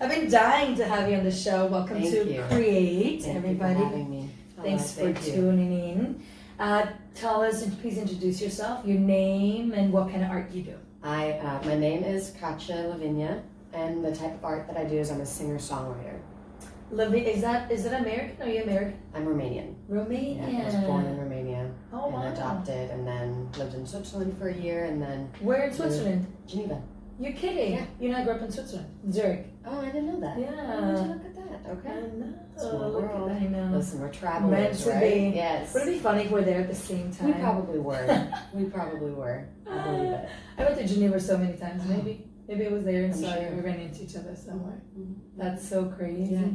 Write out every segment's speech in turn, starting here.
I've been dying to have you on the show. Welcome to CRE8, everybody. Thank you for having me. Thanks for tuning in. Tell us, and please introduce yourself, your name, and what kind of art you do. My name is Katja Lavinia, and the type of art that I do is I'm a singer-songwriter. Is that American? Are you American? I'm Romanian. Romanian. Yeah, I was born in Romania and adopted, and then lived in Switzerland for a year, and then... Where in Switzerland? Geneva. You're kidding? Yeah. You know, I grew up in Switzerland, Zurich. Oh, I didn't know that. Yeah. Oh, look at that. Okay. I know. Small world. I know. Listen, we're travelers, right? Be. Yes. Would it be funny if we're there at the same time? We probably were. I believe it. I went to Geneva so many times. Maybe it was there and I'm saw sure. we ran into each other somewhere. Mm-hmm. That's so crazy. Yeah.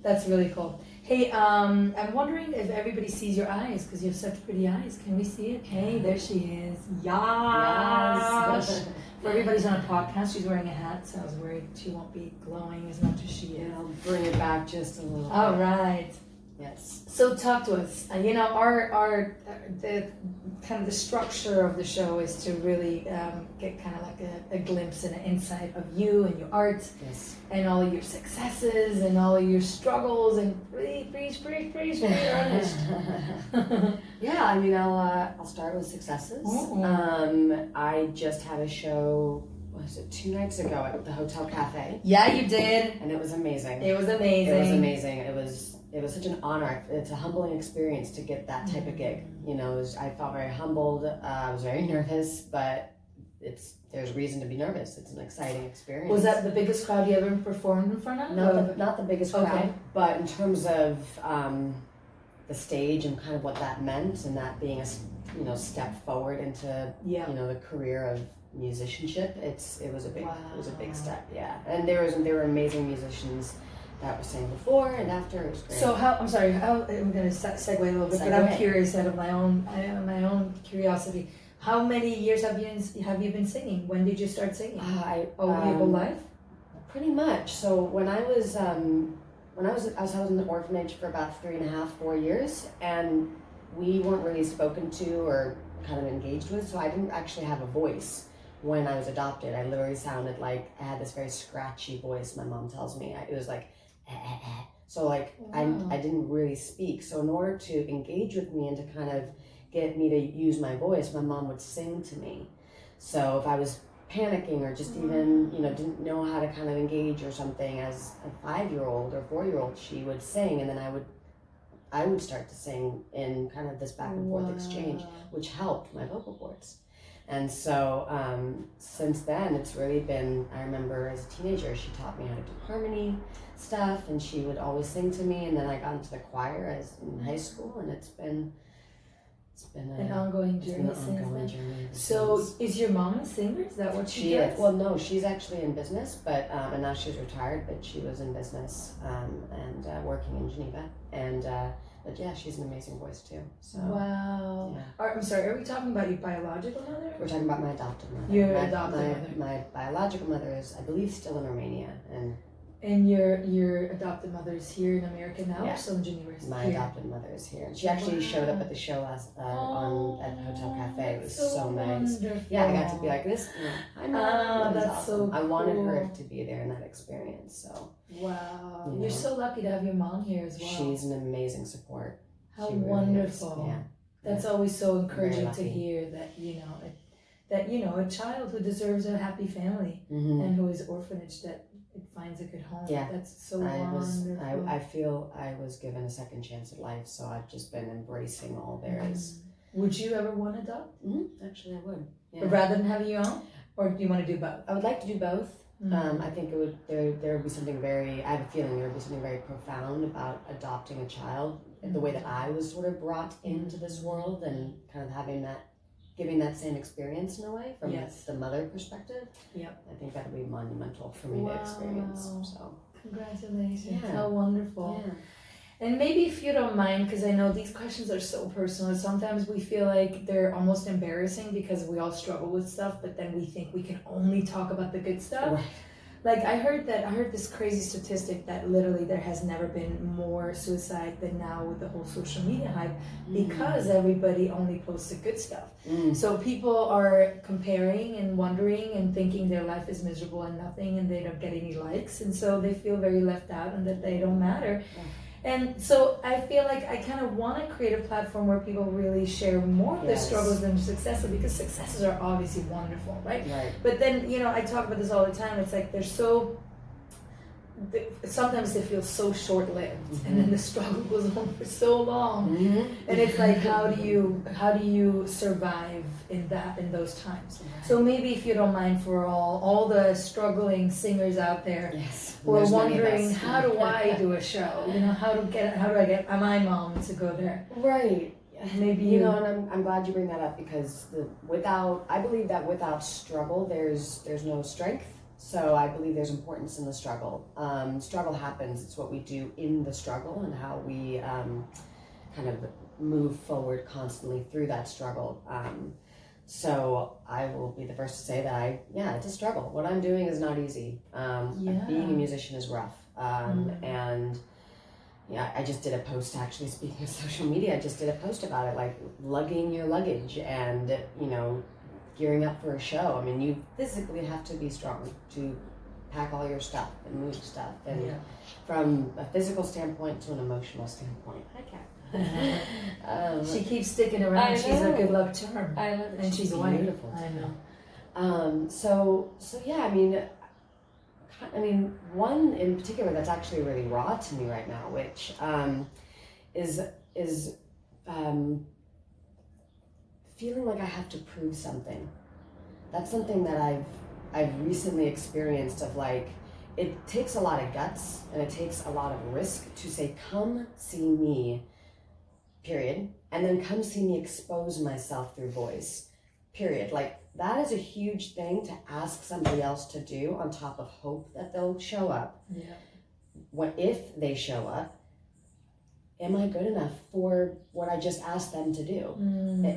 That's really cool. Hey, I'm wondering if everybody sees your eyes because you have such pretty eyes. Can we see it? Hey, there she is. Yes. For everybody's on a podcast, she's wearing a hat, so I was worried she won't be glowing as much as she is. Yeah, I'll bring it back just a little. All right. Yes. So talk to us. Our the kind of the structure of the show is to really get kind of like a glimpse and an insight of you and your art, Yes. and all of your successes and all of your struggles, and preach when you're honest. Yeah, I mean, I'll start with successes. I just had a show. Was it 2 nights ago at the Hotel Cafe? Yeah, you did. And it was amazing. It was amazing. It was amazing. It was such an honor. It's a humbling experience to get that type of gig. You know, I felt very humbled. I was very nervous, but there's reason to be nervous. It's an exciting experience. Was that the biggest crowd you ever performed in front of? Not the biggest crowd, Okay. but in terms of the stage and kind of what that meant, and that being a step forward into the career of musicianship, it was a big step. Yeah, and there were amazing musicians that were saying before and after. It was great. So I'm going to segue a little bit, but I'm curious out of my own curiosity. How many years have you been singing? When did you start singing? Your whole life? Pretty much. So when I was in the orphanage for about 3.5, 4 years, and we weren't really spoken to or kind of engaged with, so I didn't actually have a voice when I was adopted. I literally sounded like I had this very scratchy voice. My mom tells me it was like, so like I didn't really speak. So in order to engage with me and to kind of get me to use my voice, my mom would sing to me. So if I was panicking or just even didn't know how to kind of engage or something, as a 5-year-old or 4-year-old, she would sing, and then I would start to sing in kind of this back and forth exchange, which helped my vocal cords. And so since then, it's really been, I remember as a teenager, she taught me how to do harmony stuff, and she would always sing to me, and then I got into the choir in high school, and it's been an ongoing journey So is your mom a singer? Is that what she does? Is. Well, no, she's actually in business, but and now she's retired, but she was in business and working in Geneva, and but yeah, she's an amazing voice too. So wow. Yeah. I'm sorry, are we talking about your biological mother? We're talking about my adopted mother. Your adopted mother. My biological mother is, I believe, still in Romania, and your adopted mother is here in America now, or still in Geneva? My adopted mother is here, and she actually showed up at the show at the Hotel Cafe. It was so nice. Wonderful. Yeah, I got to be like this. I know. That's awesome. so I wanted cool. her to be there in that experience. So wow, you're so lucky to have your mom here as well. She's an amazing support. How she really wonderful! Yeah. That's always so encouraging to hear that a child who deserves a happy family and who is orphanage, that it finds a good home. Yeah. That's so wonderful. I feel I was given a second chance at life, so I've just been embracing all there is. Would you ever want to adopt? Actually, I would. Yeah. But rather than having your own, or do you want to do both? I would like to do both. I think there would be something I have a feeling there would be something very profound about adopting a child, the way that I was sort of brought into this world, and kind of giving that same experience in a way from the mother perspective. Yep. I think that would be monumental for me to experience. So congratulations. Yeah. How wonderful. Yeah. And maybe if you don't mind, because I know these questions are so personal, sometimes we feel like they're almost embarrassing because we all struggle with stuff, but then we think we can only talk about the good stuff. Right. Like I heard this crazy statistic that literally there has never been more suicide than now with the whole social media hype, because everybody only posts the good stuff. So people are comparing and wondering and thinking their life is miserable and nothing, and they don't get any likes, and so they feel very left out and that they don't matter. And so I feel like I kind of want to create a platform where people really share more of their struggles than successes, because successes are obviously wonderful, right? But then, you know, I talk about this all the time. It's like sometimes they feel so short-lived, and then the struggle goes on for so long, and it's like, how do you survive in those times? So maybe, if you don't mind, for all the struggling singers out there who are wondering, how do I do a show? You know, how do I get my mom to go there? Right. Maybe you know, and I'm glad you bring that up, because I believe that without struggle, there's no strength. So I believe there's importance in the struggle. Struggle happens. It's what we do in the struggle, and how we kind of move forward constantly through that struggle. So I will be the first to say that it's a struggle. What I'm doing is not easy. Being a musician is rough. And I just did a post, actually, speaking of social media, I just did a post about it, like lugging your luggage and, you know, gearing up for a show. I mean, you physically have to be strong to pack all your stuff and move stuff, and from a physical standpoint to an emotional standpoint. Hi, Kat. She keeps sticking around. She's a good luck charm. I love it. And she's white. Beautiful. I know. So yeah, I mean, one in particular that's actually really raw to me right now, which is feeling like I have to prove something. That's something that I've recently experienced, of like, it takes a lot of guts and it takes a lot of risk to say, come see me, period, and then come see me expose myself through voice, period. Like, that is a huge thing to ask somebody else to do, on top of hope that they'll show up. What if they show up? Am I good enough for what I just asked them to do?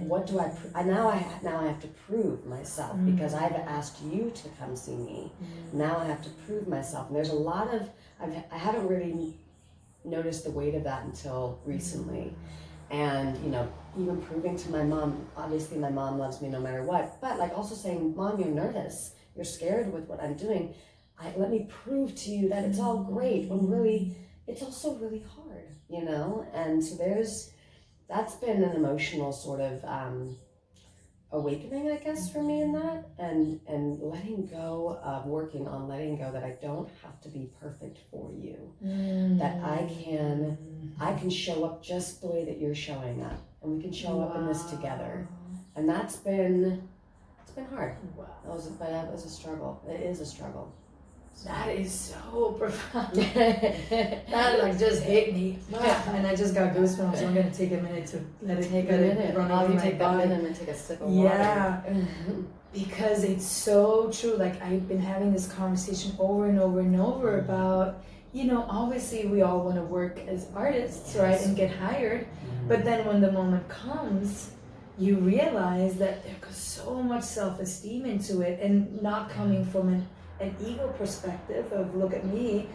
What do I now I have to prove myself, because I've asked you to come see me. Now I have to prove myself. And there's a lot of, I haven't really noticed the weight of that until recently. And, you know, even proving to my mom, obviously my mom loves me no matter what, but like also saying, Mom, you're nervous, you're scared with what I'm doing. Let me prove to you that it's all great, when really, it's also really hard, you know? And so that's been an emotional sort of awakening, I guess, for me in that, and letting go of, working on letting go that I don't have to be perfect for you, that I can show up just the way that you're showing up, and we can show up in this together. And it's been hard. That was a struggle. It is a struggle. That is so profound. That like just hit me, and I just got goosebumps. So I'm gonna take a minute to let it run over my take body. that minute and take a sip of water. Because it's so true. Like, I've been having this conversation over and over and over about, you know, obviously we all want to work as artists, right, and get hired, but then when the moment comes, you realize that there goes so much self-esteem into it, and not coming from an ego perspective of, look at me,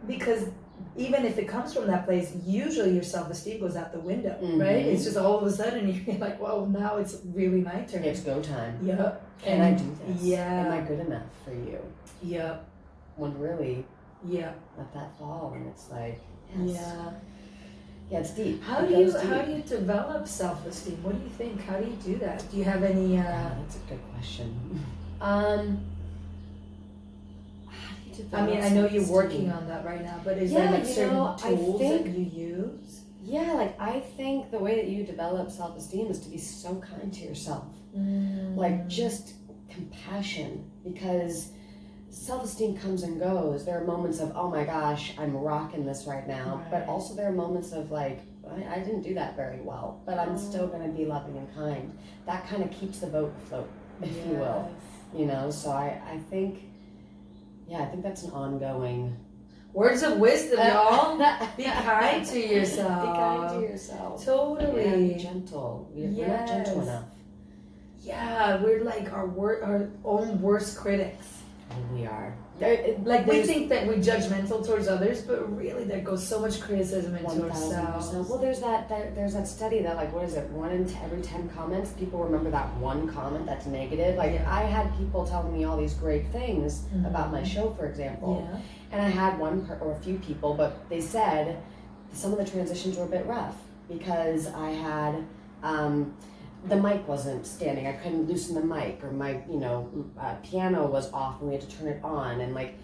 because even if it comes from that place, usually your self-esteem goes out the window, right? It's just all of a sudden you're like, whoa, now it's really my turn. It's go time. Yep. Can I do this? Yeah. Am I good enough for you? Yep. When really, let that fall, and it's like, yeah, it's deep. How do you develop self-esteem? What do you think? How do you do that? Do you have any? That's a good question. I mean, I know you're working on that right now, but is there like certain tools that you use? Yeah, like, I think the way that you develop self-esteem is to be so kind to yourself. Like, just compassion, because self-esteem comes and goes. There are moments of, oh my gosh, I'm rocking this right now, but also there are moments of like, I didn't do that very well, but I'm still going to be loving and kind. That kind of keeps the boat afloat, if you will, you know? So I think that's an ongoing... Words of wisdom, y'all. Be kind to yourself. Be kind to yourself. Totally. And be gentle. We're not gentle enough. Yeah, we're like our own worst critics. we are. Like we think that we're judgmental towards others, but really there goes so much criticism into 1000%. ourselves. Well, there's that study that like, what is it? Every 10 comments, people remember that one comment that's negative. Like I had people telling me all these great things about my show, for example, and I had or a few people, but they said some of the transitions were a bit rough because I had. The mic wasn't standing. I couldn't loosen the mic, or my, piano was off and we had to turn it on. And like,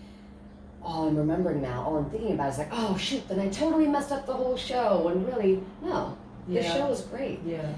all I'm remembering now, all I'm thinking about is like, oh shoot, then I totally messed up the whole show. When really, no, the show was great. Yeah.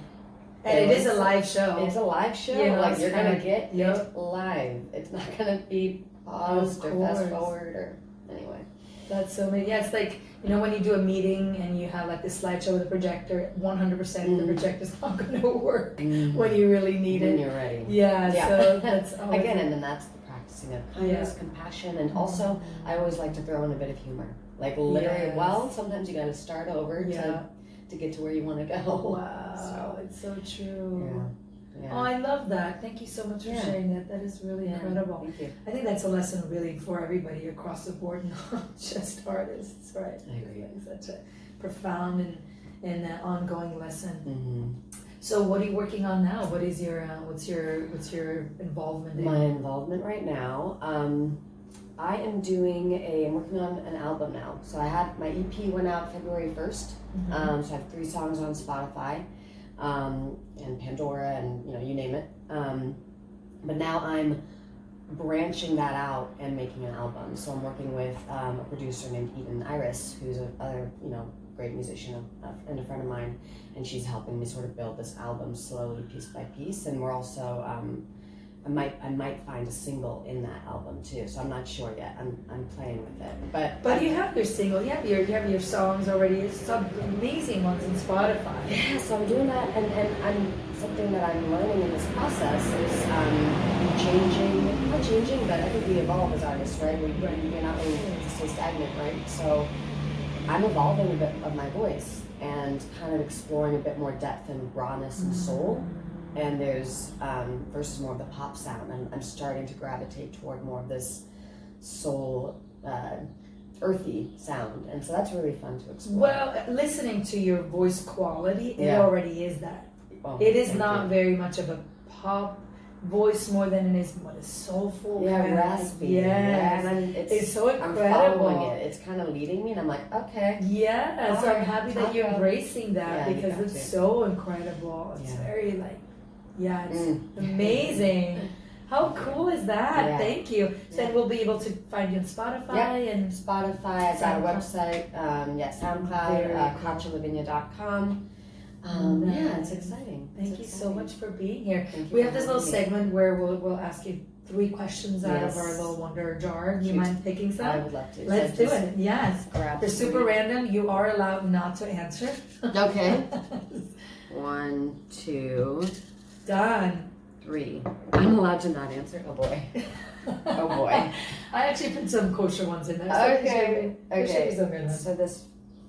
And it is a live show. It's a live show. You know, like you're gonna get it live. It's not gonna be paused or fast forward or anyway. That's so many. Yeah, it's like, when you do a meeting and you have like this slideshow with a projector, 100% the projector's not going to work when you really need it. When you're ready. Yeah. So that's again, and then that's the practicing of kindness, compassion, and also I always like to throw in a bit of humor. Like literally, sometimes you got to start over to get to where you want to go. Wow, so, it's so true. Yeah. Oh, I love that. Thank you so much for sharing that. That is really incredible. Thank you. I think that's a lesson really for everybody across the board, not just artists, right? I agree. It's such a profound and ongoing lesson. Mm-hmm. So, what are you working on now? What is your what's your involvement in? My involvement right now, I'm working on an album now. So I had my EP went out February 1st. So I have 3 songs on Spotify. And Pandora and you name it. But now I'm branching that out and making an album. So I'm working with a producer named Eden Iris, who's another great musician and a friend of mine, and she's helping me sort of build this album slowly, piece by piece. And we're also I might find a single in that album too. So I'm not sure yet. I'm playing with it. But you have your single. You have your songs already. It's some amazing ones on Spotify. Yeah, so I'm doing that, and I'm something that I'm learning in this process is not changing, but I think we evolve as artists, right? We're not really to stay stagnant, right? So I'm evolving a bit of my voice and kind of exploring a bit more depth and rawness and soul. And there's versus more of the pop sound, and I'm starting to gravitate toward more of this soul, earthy sound, and so that's really fun to explore. Well, listening to your voice quality, it already is that. It is not very much of a pop voice more than it is a soulful, raspy. Yes. And it's so incredible. I'm following it. It's kind of leading me, and I'm like, okay. Yeah, so I'm happy that you're embracing that because it's so incredible. It's very it's amazing. How cool is that? Yeah. Thank you. So then we'll be able to find you on Spotify and Spotify. I've got a website. SoundCloud. KatjaLavinia.com. It's exciting. Thank you so much for being here. We have this little segment where we'll ask you 3 questions out of our little wonder jar. Do you mind picking some? I would love to. Let's do it. Yes. They're super random. You are allowed not to answer. Okay. 1, 2. Done. 3. I'm allowed to not answer? Oh boy. Oh boy. I actually put some kosher ones in there. Okay. So this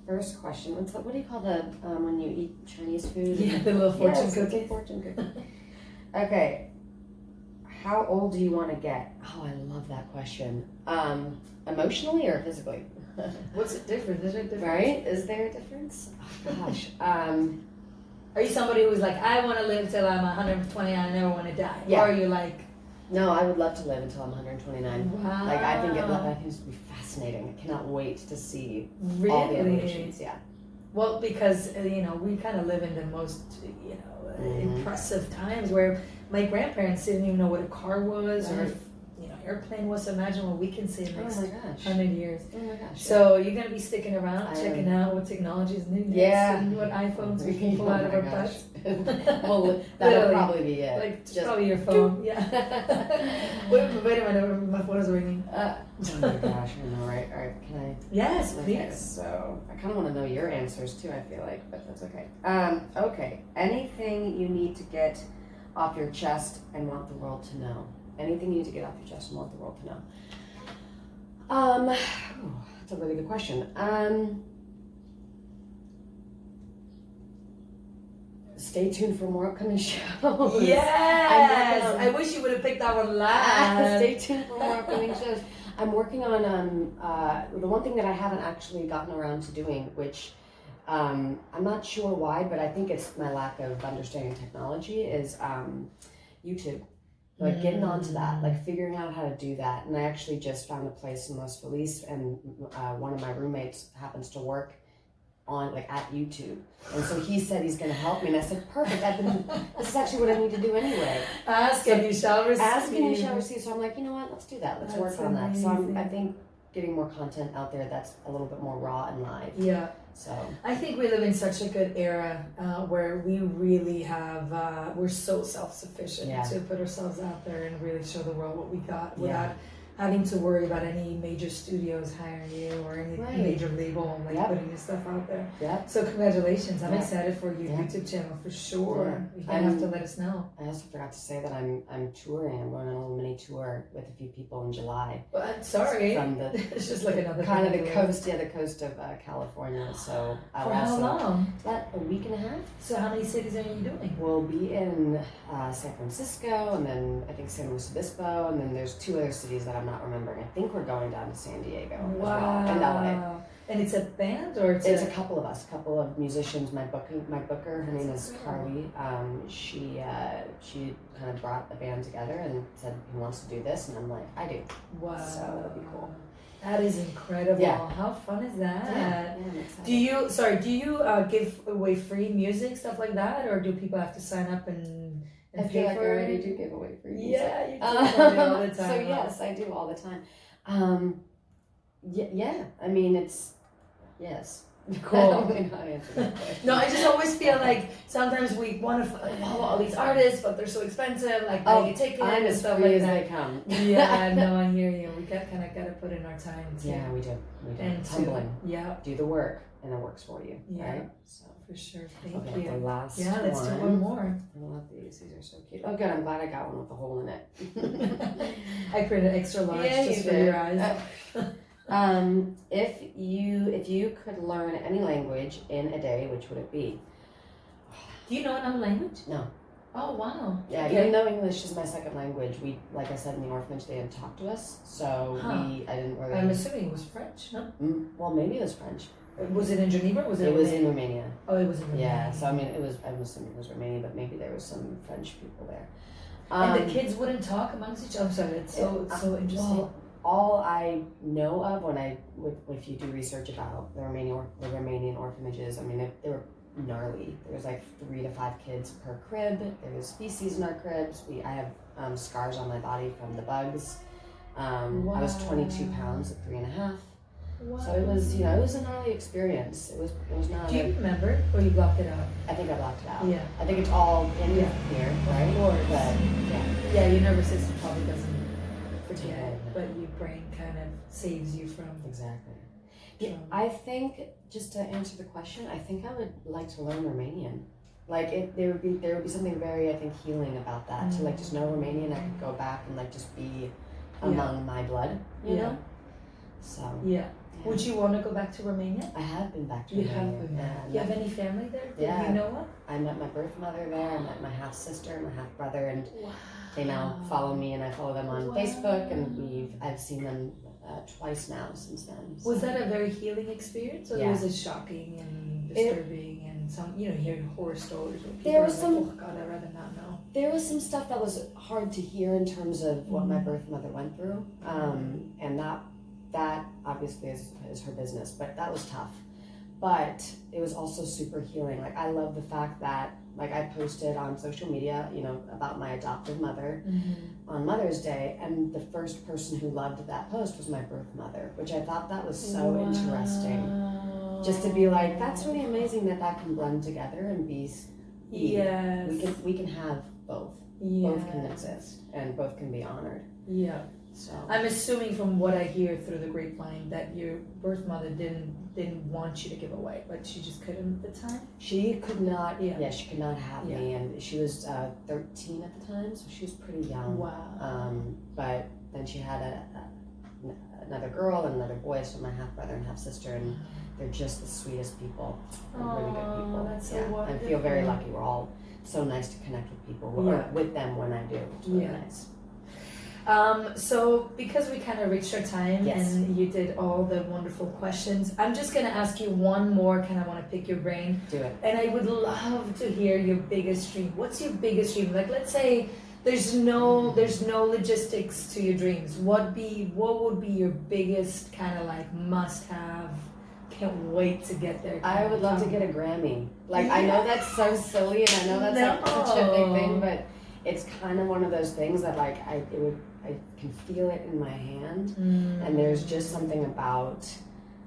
first question, what do you call the when you eat Chinese food? Yeah, the little fortune cookie. Fortune cookie. Okay. How old do you want to get? Oh, I love that question. Emotionally or physically? What's it different? Is it different? Right? Is there a difference? Oh, gosh. Are you somebody who's like, I want to live till I'm 120 and I never want to die? Yeah. Or are you like... No, I would love to live until I'm 129. Wow. Like, I think it would be fascinating. I cannot wait to see really? all the evolutions. Yeah. Well, because, we kind of live in the most, impressive times where my grandparents didn't even know what a car was or airplane was. So imagine what we can see in the next 100 years. Oh my gosh. So you're going to be sticking around, checking out what technology is new next and what iPhones we can pull out of our butts. Well, that'll probably be it. Like, just probably your phone. Yeah. wait a minute, my phone is ringing. Oh my gosh, I know, right? All right, can I? Yes, please. Okay, so I kind of want to know your answers too, I feel like, but that's okay. Okay, anything you need to get off your chest and want the world to know? Anything you need to get off your chest and want the world to know? That's a really good question. stay tuned for more upcoming shows. Yes! I wish you would have picked that one last. Stay tuned for more upcoming shows. I'm working on the one thing that I haven't actually gotten around to doing, which I'm not sure why, but I think it's my lack of understanding technology, is YouTube. Like getting onto that, like figuring out how to do that. And I actually just found a place in Los Feliz, and one of my roommates happens to work on like at YouTube, and so he said he's going to help me, and I said perfect. This is actually what I need to do anyway. Ask and you shall receive. Ask and you shall receive. So I'm like, you know what? Let's do that. Let's work on that. So I think getting more content out there that's a little bit more raw and live. Yeah. So I think we live in such a good era where we really have, we're so self-sufficient to put ourselves out there and really show the world what we got without having to worry about any major studios hiring you or any major label like putting your stuff out there. So congratulations. I'm excited for your YouTube channel for sure. You're going to have to let us know. I also forgot to say that I'm touring. I'm going on a little mini tour with a few people in July. Well, I'm sorry. From the it's just like another kind of the coast of California. So for how long? About a week and a half. So how many cities are you doing? We'll be in San Francisco, and then I think San Luis Obispo, and then there's 2 other cities that I'm not remembering. I think we're going down to San Diego as well, and LA. And it's a band, or it's a couple of us, a couple of musicians. My booker, her name is Carly. She kind of brought the band together and said he wants to do this, and I'm like, I do. Wow. So that'll be cool. That is incredible. Yeah. How fun is that? Yeah, I'm excited. Do you give away free music, stuff like that, or do people have to sign up and I feel like I already do give away free music. Yeah, you do all the time. So yes, I do all the time. Yeah. I mean, it's yes. Cool. No, I just always feel like sometimes we want to follow all these artists, but they're so expensive. Like buying a ticket and stuff like that. They come. Yeah, no, I hear you. We got to put in our time. Yeah, we do. And humbling. Yeah. Do the work, and it works for you. Yeah. Right. So. For sure. Thank you. The last one. Let's do one more. I love these. These are so cute. Oh, good. I'm glad I got one with a hole in it. I printed extra large just for your eyes. If you could learn any language in a day, which would it be? Do you know another language? No. Oh wow. Yeah, even though English is my second language, we, like I said, in the orphanage they didn't talk to us, so I didn't really. I'm assuming it was French, no? Well, maybe it was French. Was it in Geneva? Or was it? It was in Romania. Oh, it was in Romania. Yeah, so I mean, I'm assuming it was Romania, but maybe there was some French people there. And the kids wouldn't talk amongst each other. I'm sorry, it's so interesting. Well, all I know of if you do research about the Romanian orphanages, I mean, they were gnarly. There was like 3 to 5 kids per crib. There was feces in our cribs. I have scars on my body from the bugs. I was 22 pounds at 3.5. Wow. So it was a gnarly experience. It was not. Do you remember, or you blocked it out? I think I blocked it out. Yeah. I think it's all in here, right? Of course. But, yeah, your nervous system probably doesn't forget, but your brain kind of saves you from. Exactly. Yeah, I think, just to answer the question, I think I would like to learn Romanian. Like there would be something very, I think, healing about that. To like just know Romanian, I could go back and like just be among my blood, you know. So Would you want to go back to Romania? I have been back to Romania. You have been back. You have any family there that you know of? I met my birth mother there. I met my half sister, my half brother, and they now follow me, and I follow them on Facebook, and I've seen them twice now since then. So. Was that a very healing experience, or was it shocking and disturbing and some hearing horror stories where people like, oh God, I'd rather not know? There was some stuff that was hard to hear in terms of what my birth mother went through, and that obviously is her business, but that was tough. But it was also super healing. Like I love the fact that like I posted on social media, about my adopted mother on Mother's Day, and the first person who loved that post was my birth mother, which I thought that was so interesting. Just to be like, that's really amazing that can blend together and be. Yes. We can have both. Yes. Both can exist and both can be honored. Yeah. So I'm assuming from what I hear through the grapevine that your birth mother didn't want you to give away, but she just couldn't at the time. She could not. Yeah, she could not have me, and she was 13 at the time, so she was pretty young. Wow. But then she had another girl and another boy, so my half brother and half sister, and they're just the sweetest people. They're really good people. That's so I wonderful. feel very lucky. We're all so nice to connect with people, or with them when I do. It's really nice. So because we kind of reached our time and you did all the wonderful questions, I'm just going to ask you one more, kind of want to pick your brain. Do it. And I would love to hear your biggest dream. What's your biggest dream? Like, let's say there's no logistics to your dreams. What would be your biggest kind of like must have? Can't wait to get there. I would love to get a Grammy. Like, I know that's so silly, and I know that's like such a big thing, but it's kind of one of those things that like I can feel it in my hand, and there's just something about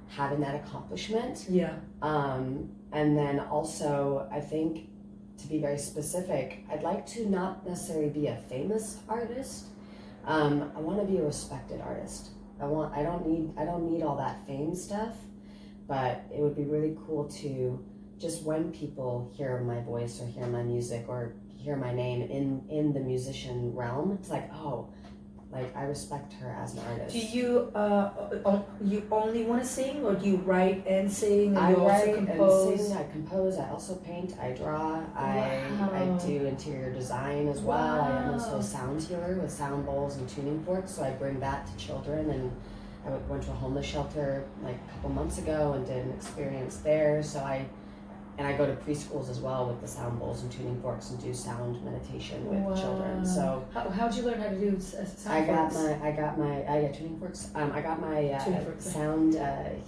having that accomplishment. Yeah. And then also, I think, to be very specific, I'd like to not necessarily be a famous artist. I want to be a respected artist. I don't need all that fame stuff, but it would be really cool to just, when people hear my voice or hear my music or hear my name in the musician realm, it's like, oh, like I respect her as an artist. Do you you only want to sing, or do you write and sing? I write compose? and sing. I compose. I also paint. I draw. I do interior design as well. I am also a sound healer with sound bowls and tuning forks. So I bring that to children, and I went to a homeless shelter like a couple months ago and did an experience there. So I go to preschools as well with the sound bowls and tuning forks and do sound meditation with children. So how'd you learn how to do sound forks? I got my tuning forks. I got my sound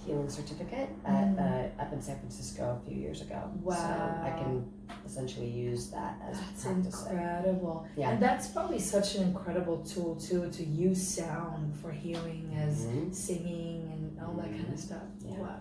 healing certificate up in San Francisco a few years ago. Wow. So I can essentially use that as practice. Incredible. Yeah. And that's probably such an incredible tool too, to use sound for healing as singing and all that kind of stuff. Yeah. Wow.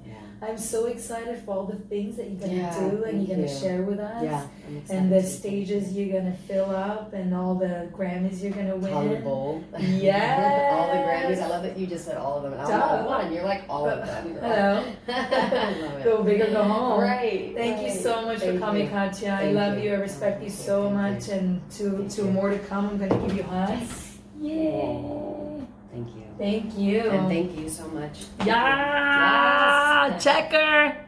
Yeah. I'm so excited for all the things that you're going to do and you're going to share with us. Yeah, and the stages you're going to fill up and all the Grammys you're going to win. Hollywood Bowl. Yes. All the Grammys. I love that you just said all of them. I'm all one. You're like all of them. Hello. I love it. Go big or go home. Right. Thank you so much for coming, Katja. I love you. I respect you so much. And to more to come, I'm going to give you hugs. Yay. Thank you. Thank you. And thank you so much. Yeah. Checker.